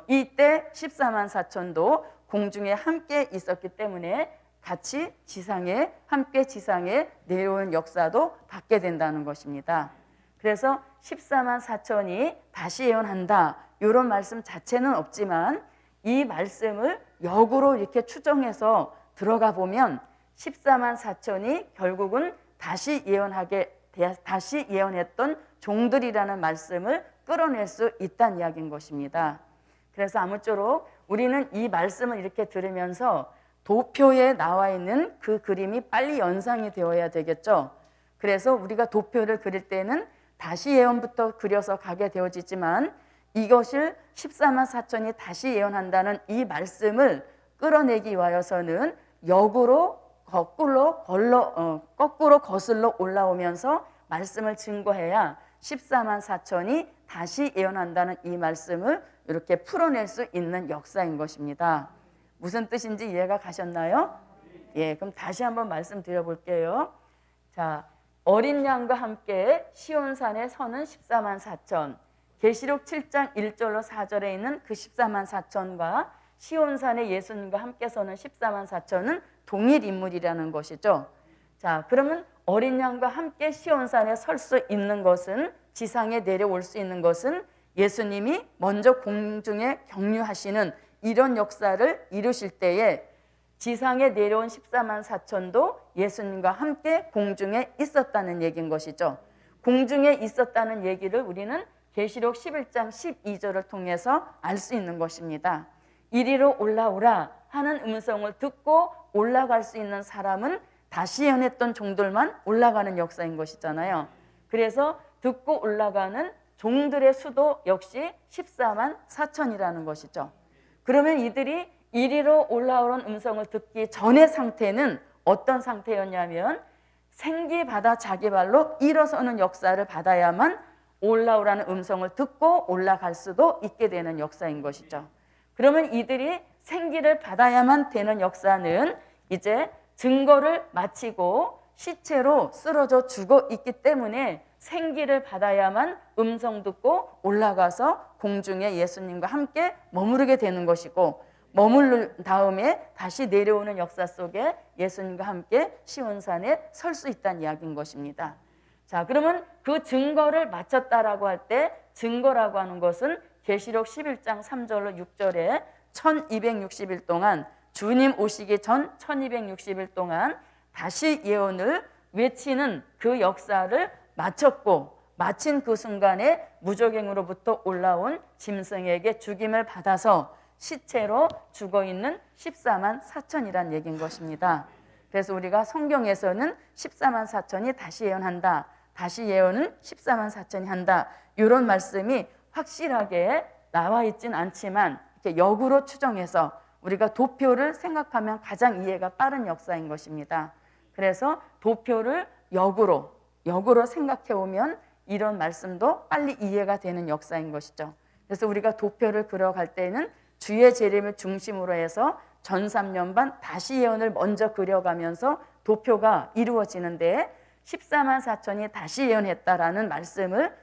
Speaker 2: 이때 14만 4천도 공중에 함께 있었기 때문에 같이 지상에 함께 지상에 내려오는 역사도 받게 된다는 것입니다. 그래서 14만 4천이 다시 예언한다, 이런 말씀 자체는 없지만 이 말씀을 역으로 이렇게 추정해서 들어가 보면 14만 4천이 결국은 다시 예언했던 종들이라는 말씀을 끌어낼 수 있다는 이야기인 것입니다. 그래서 아무쪼록 우리는 이 말씀을 이렇게 들으면서 도표에 나와 있는 그 그림이 빨리 연상이 되어야 되겠죠. 그래서 우리가 도표를 그릴 때는 다시 예언부터 그려서 가게 되어지지만 이것을 14만 4천이 다시 예언한다는 이 말씀을 끌어내기 위하여서는 역으로 거꾸로 거슬러 올라오면서 말씀을 증거해야 14만 4천이 다시 예언한다는 이 말씀을 이렇게 풀어낼 수 있는 역사인 것입니다. 무슨 뜻인지 이해가 가셨나요? 예, 그럼 다시 한번 말씀드려 볼게요. 자, 어린 양과 함께 시온산에 서는 14만 4천, 계시록 7장 1절로 4절에 있는 그 14만 4천과 시온산에 예수님과 함께 서는 14만 4천은 동일 인물이라는 것이죠. 자, 그러면 어린 양과 함께 시온산에 설 수 있는 것은, 지상에 내려올 수 있는 것은 예수님이 먼저 공중에 경유하시는 이런 역사를 이루실 때에 지상에 내려온 14만 4천도 예수님과 함께 공중에 있었다는 얘기인 것이죠. 공중에 있었다는 얘기를 우리는 계시록 11장 12절을 통해서 알 수 있는 것입니다. 이리로 올라오라 하는 음성을 듣고 올라갈 수 있는 사람은 다시 예언했던 종들만 올라가는 역사인 것이잖아요. 그래서 듣고 올라가는 종들의 수도 역시 14만 4천이라는 것이죠. 그러면 이들이 이리로 올라오는 음성을 듣기 전의 상태는 어떤 상태였냐면 생기받아 자기 발로 일어서는 역사를 받아야만 올라오라는 음성을 듣고 올라갈 수도 있게 되는 역사인 것이죠. 그러면 이들이 생기를 받아야만 되는 역사는 이제 증거를 마치고 시체로 쓰러져 죽어 있기 때문에 생기를 받아야만 음성 듣고 올라가서 공중에 예수님과 함께 머무르게 되는 것이고, 머무른 다음에 다시 내려오는 역사 속에 예수님과 함께 시온산에 설 수 있다는 이야기인 것입니다. 자, 그러면 그 증거를 마쳤다라고 할 때 증거라고 하는 것은 계시록 11장 3절로 6절에 1260일 동안, 주님 오시기 전 1260일 동안 다시 예언을 외치는 그 역사를 마쳤고, 마친 그 순간에 무저갱으로부터 올라온 짐승에게 죽임을 받아서 시체로 죽어있는 14만 4천이란 얘기인 것입니다. 그래서 우리가 성경에서는 14만 4천이 다시 예언한다, 다시 예언은 14만 4천이 한다, 이런 말씀이 확실하게 나와 있진 않지만 이렇게 역으로 추정해서 우리가 도표를 생각하면 가장 이해가 빠른 역사인 것입니다. 그래서 도표를 역으로 생각해 오면 이런 말씀도 빨리 이해가 되는 역사인 것이죠. 그래서 우리가 도표를 그려갈 때는 주의 재림을 중심으로 해서 전삼년반 다시 예언을 먼저 그려가면서 도표가 이루어지는데, 14만 4천이 다시 예언했다라는 말씀을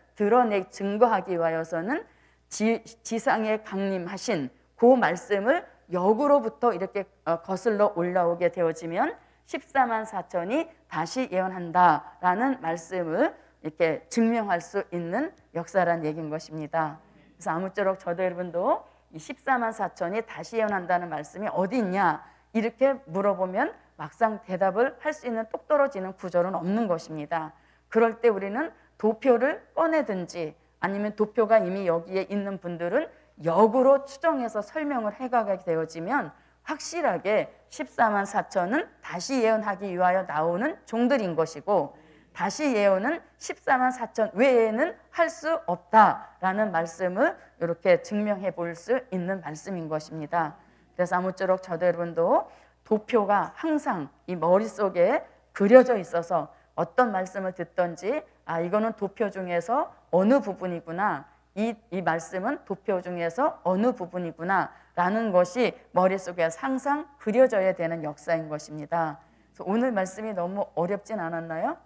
Speaker 2: 증거하기 위하여서는 지상에 강림하신 그 말씀을 역으로부터 이렇게 거슬러 올라오게 되어지면 14만 4천이 다시 예언한다라는 말씀을 이렇게 증명할 수 있는 역사란 얘기인 것입니다. 그래서 아무쪼록 저도 여러분도 이 14만 4천이 다시 예언한다는 말씀이 어디 있냐 이렇게 물어보면 막상 대답을 할 수 있는 똑 떨어지는 구절은 없는 것입니다. 그럴 때 우리는 도표를 꺼내든지 아니면 도표가 이미 여기에 있는 분들은 역으로 추정해서 설명을 해가게 되어지면 확실하게 14만 4천은 다시 예언하기 위하여 나오는 종들인 것이고 다시 예언은 14만 4천 외에는 할 수 없다라는 말씀을 이렇게 증명해 볼 수 있는 말씀인 것입니다. 그래서 아무쪼록 저도 여러분도 도표가 항상 이 머릿속에 그려져 있어서 어떤 말씀을 듣던지 아 이거는 도표 중에서 어느 부분이구나 이 말씀은 도표 중에서 어느 부분이구나 라는 것이 머릿속에 항상 그려져야 되는 역사인 것입니다. 그래서 오늘 말씀이 너무 어렵진 않았나요?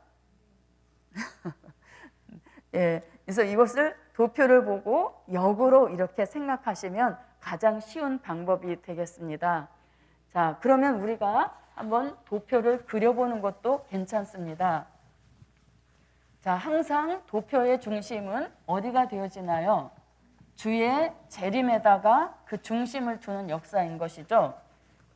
Speaker 2: 예, 그래서 이것을 도표를 보고 역으로 이렇게 생각하시면 가장 쉬운 방법이 되겠습니다. 자, 그러면 우리가 한번 도표를 그려보는 것도 괜찮습니다. 자, 항상 도표의 중심은 어디가 되어지나요? 주의 재림에다가 그 중심을 두는 역사인 것이죠.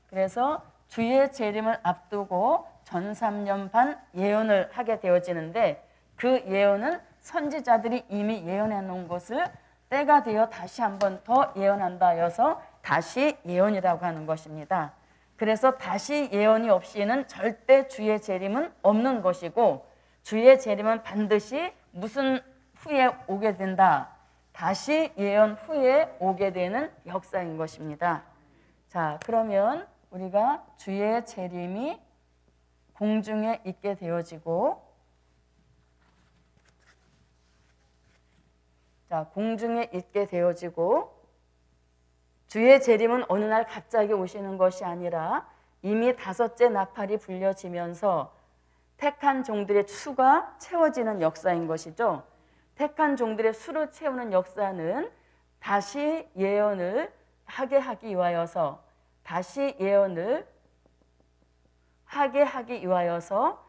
Speaker 2: 그래서 주의 재림을 앞두고 전 3년 반 예언을 하게 되어지는데 그 예언은 선지자들이 이미 예언해 놓은 것을 때가 되어 다시 한번 더 예언한다 하여서 다시 예언이라고 하는 것입니다. 그래서 다시 예언이 없이는 절대 주의 재림은 없는 것이고 주의 재림은 반드시 무슨 후에 오게 된다. 다시 예언 후에 오게 되는 역사인 것입니다. 자, 그러면 우리가 주의 재림이 공중에 있게 되어지고 자, 공중에 있게 되어지고 주의 재림은 어느 날 갑자기 오시는 것이 아니라 이미 5째 나팔이 불려지면서 택한 종들의 수가 채워지는 역사인 것이죠. 택한 종들의 수를 채우는 역사는 다시 예언을 하게 하기 위하여서 다시 예언을 하게 하기 위하여서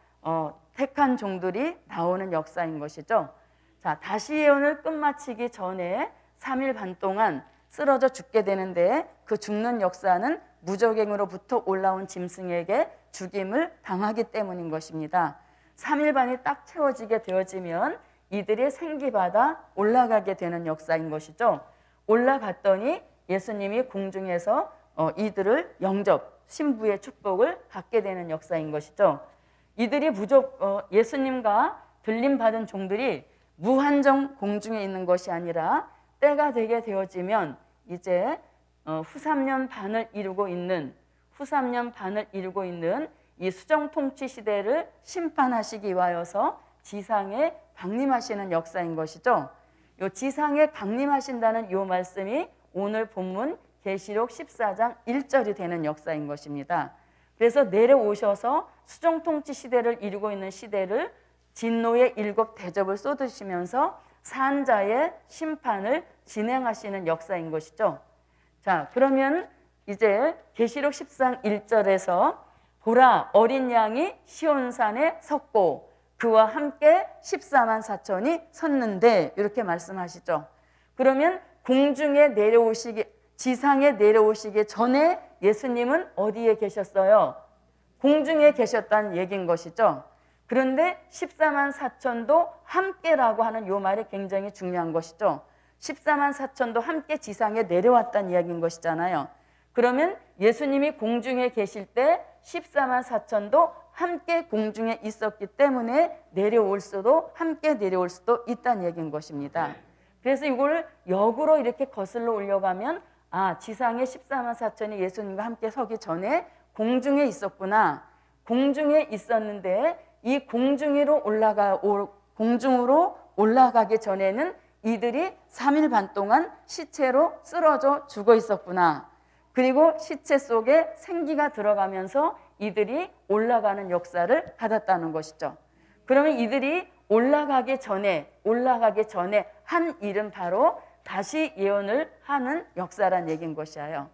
Speaker 2: 택한 종들이 나오는 역사인 것이죠. 자, 다시 예언을 끝마치기 전에 3일 반 동안 쓰러져 죽게 되는데 그 죽는 역사는 무적행으로부터 올라온 짐승에게 죽임을 당하기 때문인 것입니다. 3일 반이 딱 채워지게 되어지면 이들이 생기받아 올라가게 되는 역사인 것이죠. 올라갔더니 예수님이 공중에서 이들을 영접, 신부의 축복을 받게 되는 역사인 것이죠. 이들이 예수님과 들림받은 종들이 무한정 공중에 있는 것이 아니라 때가 되게 되어지면 이제 후 3년 반을 이루고 있는 이 수정통치 시대를 심판하시기 위하여서 지상에 강림하시는 역사인 것이죠. 이 지상에 강림하신다는 이 말씀이 오늘 본문 계시록 14장 1절이 되는 역사인 것입니다. 그래서 내려오셔서 수정통치 시대를 이루고 있는 시대를 진노의 7 대접을 쏟으시면서 산자의 심판을 진행하시는 역사인 것이죠. 자, 그러면 이제 계시록 14장 1절에서 보라 어린 양이 시온산에 섰고 그와 함께 14만 4천이 섰는데 이렇게 말씀하시죠. 그러면 지상에 내려오시기 전에 예수님은 어디에 계셨어요? 공중에 계셨다는 얘기인 것이죠. 그런데 14만 4천도 함께라고 하는 이 말이 굉장히 중요한 것이죠. 14만 4천도 함께 지상에 내려왔다는 이야기인 것이잖아요. 그러면 예수님이 공중에 계실 때 14만 4천도 함께 공중에 있었기 때문에 함께 내려올 수도 있다는 얘기인 것입니다. 그래서 이걸 역으로 이렇게 거슬러 올려가면 지상에 14만 4천이 예수님과 함께 서기 전에 공중에 있었구나. 공중에 있었는데 이 공중으로 올라가기 전에는 이들이 3일 반 동안 시체로 쓰러져 죽어 있었구나. 그리고 시체 속에 생기가 들어가면서 이들이 올라가는 역사를 받았다는 것이죠. 그러면 이들이 올라가기 전에 한 일은 바로 다시 예언을 하는 역사란 얘기인 것이에요.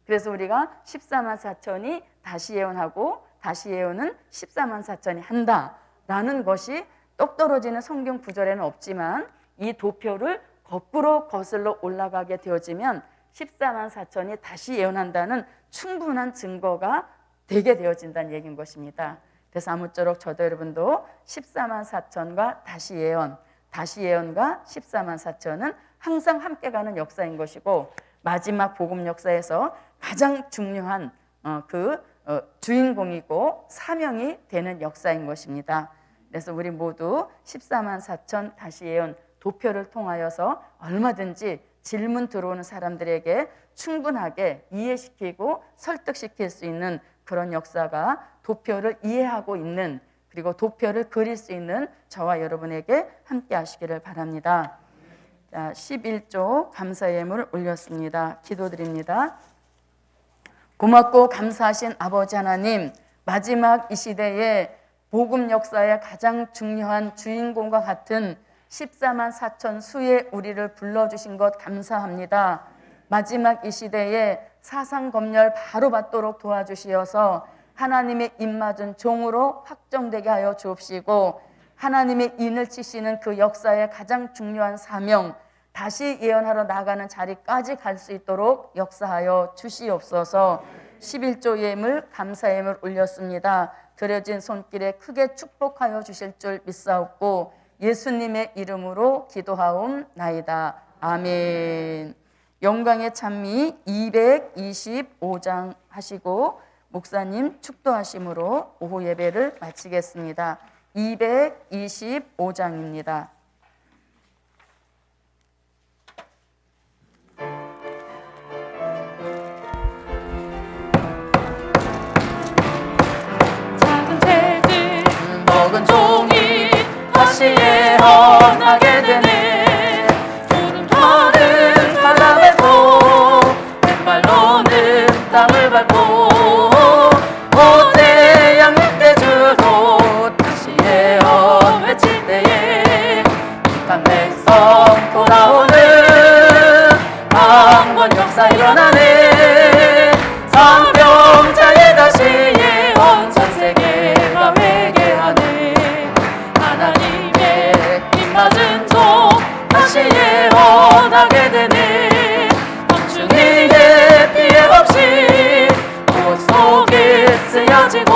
Speaker 2: 그래서 우리가 14만 4천이 다시 예언하고 다시 예언은 14만 4천이 한다라는 것이 똑 떨어지는 성경 구절에는 없지만 이 도표를 거꾸로 거슬러 올라가게 되어지면 14만 4천이 다시 예언한다는 충분한 증거가 되게 되어진다는 얘기인 것입니다. 그래서 아무쪼록 저도 여러분도 14만 4천과 다시 예언과 14만 4천은 항상 함께 가는 역사인 것이고 마지막 복음 역사에서 가장 중요한 주인공이고 사명이 되는 역사인 것입니다. 그래서 우리 모두 14만 4천 다시 예언 도표를 통하여서 얼마든지 질문 들어오는 사람들에게 충분하게 이해시키고 설득시킬 수 있는 그런 역사가 도표를 이해하고 있는, 그리고 도표를 그릴 수 있는 저와 여러분에게 함께 하시기를 바랍니다. 자, 11조 감사 예물을 올렸습니다. 기도드립니다. 고맙고 감사하신 아버지 하나님, 마지막 이 시대에 복음 역사의 가장 중요한 주인공과 같은 14만 4천 수의 우리를 불러주신 것 감사합니다. 마지막 이 시대에 사상 검열 바로 받도록 도와주시어서 하나님의 입맞은 종으로 확정되게 하여 주옵시고, 하나님의 인을 치시는 그 역사의 가장 중요한 사명, 다시 예언하러 나가는 자리까지 갈 수 있도록 역사하여 주시옵소서. 11조 예물 감사 예물 올렸습니다. 드려진 손길에 크게 축복하여 주실 줄 믿사옵고 예수님의 이름으로 기도하옵나이다. 아멘. 영광의 찬미 225장 하시고 목사님 축도하심으로 오후 예배를 마치겠습니다. 225장입니다.
Speaker 3: 작은 새들 먹은 종이 다시 예언하게 되네. 푸른 파는 바다 밟고 맨발로는 땅을 밟고 오대 양육대주로 다시 예언 외칠 때에 북한 백성 돌아오는 강권 역사 일어나네. 상병자의 다시 예언 전 세계가 회개하네. 하나님의 입맞은 종 다시 예언하게 되네. 왕중이의 피해 없이 옷 속에 쓰여지고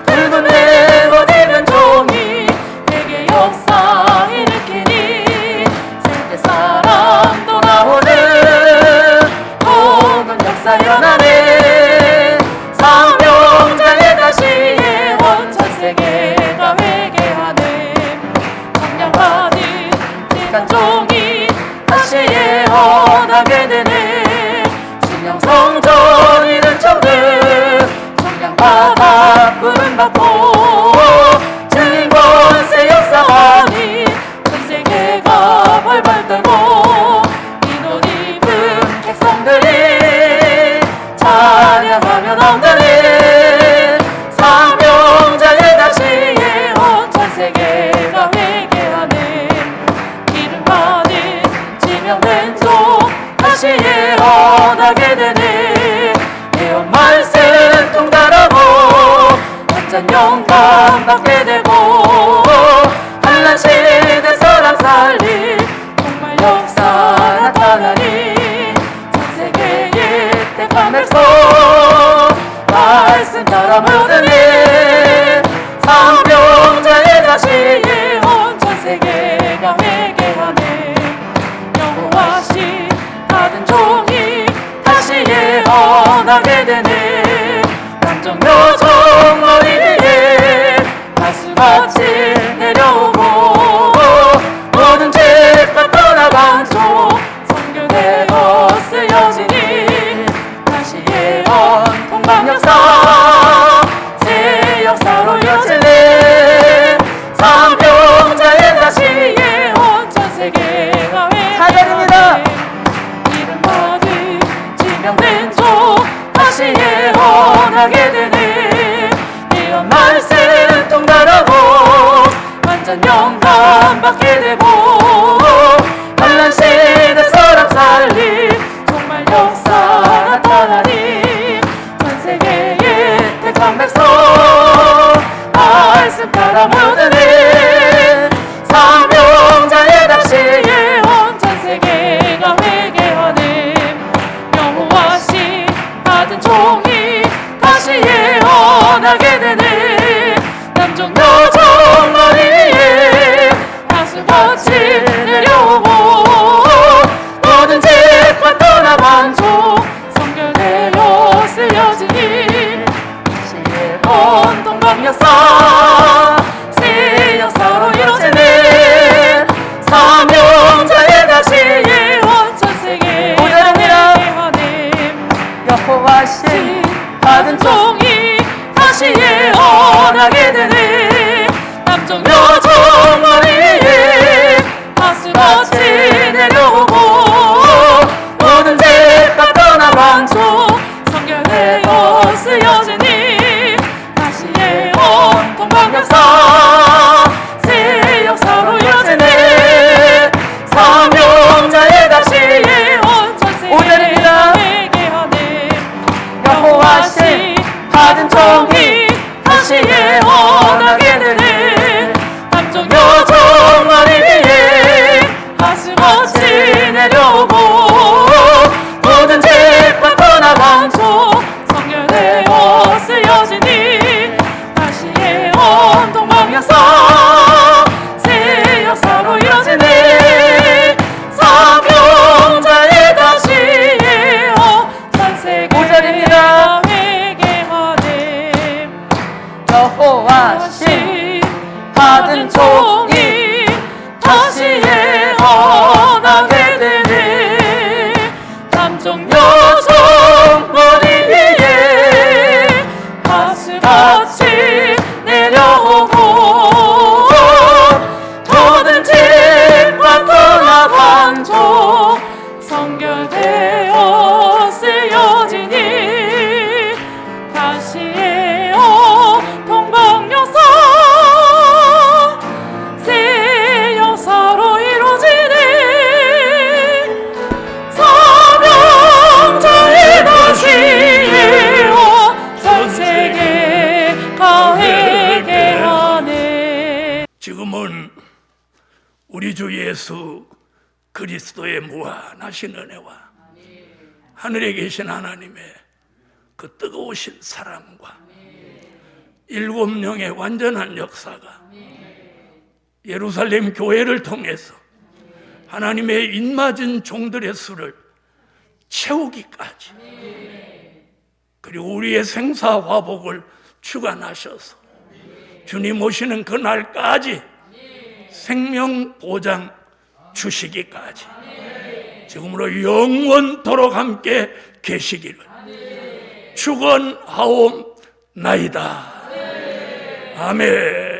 Speaker 3: 붉은 내버 되면 종이 회개 역사 일으키니 세계 사람 돌아오는 복음 역사 일어나네. 사명자의 다시 예언 전 세계가 회개하네. 청량받은 지간 종이 다시 예언하게 되네. 신령성전 잃은 종들 청량받아 부름받고 증인 권세 역사하니 전 세계가 벌벌 떨고 이옷 입은 백성들이 찬양하며 나온다네. 사명자의 다시 예언 전 세계가 회개하네. 이름 받은 지명된 종 다시 예언하게 되네. 예언 말씀 통달하고 완전 영광 받게 되고 환난 시대 사람 살릴 정말 역사 나타나니 전 세계의 택한 백성 말씀 따라 모으네. 상병자의 다시 예언 전 세계가 회개하네. 여호와시 받은 종이 다시 예언하게 되네. 남정 여정 어린이에 가수같이 내려오고 모든 죄가 떠나간 종 성경대로 쓰여지니 다시 예언 동방 역사 새 역사로 이어지네. 사명자의 다시 예언 전 세계가 회개하네. 이름 받은 지명된 종 다시 예언하게 되네. 예언 말씀 통달하고 완전 영광 받게 되고 환난 시대 사람 살릴 정말 역사 나타나니 전 세계의 택한 백성 말씀 따라 모으네. 사명자의 당시에 온 전세계가 회개하네. 여호와시 받은 종이 다시 예언하게 되네. 남종 여종 머리 위에 하수같이 내려오고 모든 집과 떠나 반조 성결되어 쓰여지니 온 동방 역사 새 역사로 이루어지네. 사명자의 다시 예언 전세계 회개하네.
Speaker 2: 여호와시
Speaker 3: 받은 종이 다시 예언하게 되네. 남종 여종 머리 위에 하수같이 내려오고 모든 죄가 떠나 반조 성결되어 쓰여지니 다시 예언 동방 역사 새 역사로 이루어지네. 사명자의 다시 예언 전세계가 회개하네. 여호와시 받은 종이 다시 예언하게 되네. 남종 여종 머리 위에 하수같이 내려오고 모든 죄가 떠나 반조 성결되어 쓰여지니 다시 예언 동방 역사 새 역사로 이루어지네. 사명자의 다시 예언 전세계가 회개하네.
Speaker 2: 여호와시 받은 종이
Speaker 3: 다시 예언하게 되네. 남종 여종 머리 위에 하수같이 내려오고 모든 집과 떠나 반조 성결되어 쓰여지니 다시 예언 동방 역사 새 역사로 이루어지네. 사명자의 다시 예언 전세계가 회개하네.
Speaker 5: 지금은 우리 주 예수 그리스도의 무한하신 은혜와 하늘에 계신 하나님의 그 뜨거우신 사랑과 7명의 완전한 역사가 예루살렘 교회를 통해서 하나님의 입맞은 종들의 수를 채우기까지, 그리고 우리의 생사화복을 주관하셔서 주님 오시는 그날까지 생명 보장 주시기까지 지금으로 영원토록 함께 계시기를 축원하옵나이다. 아멘.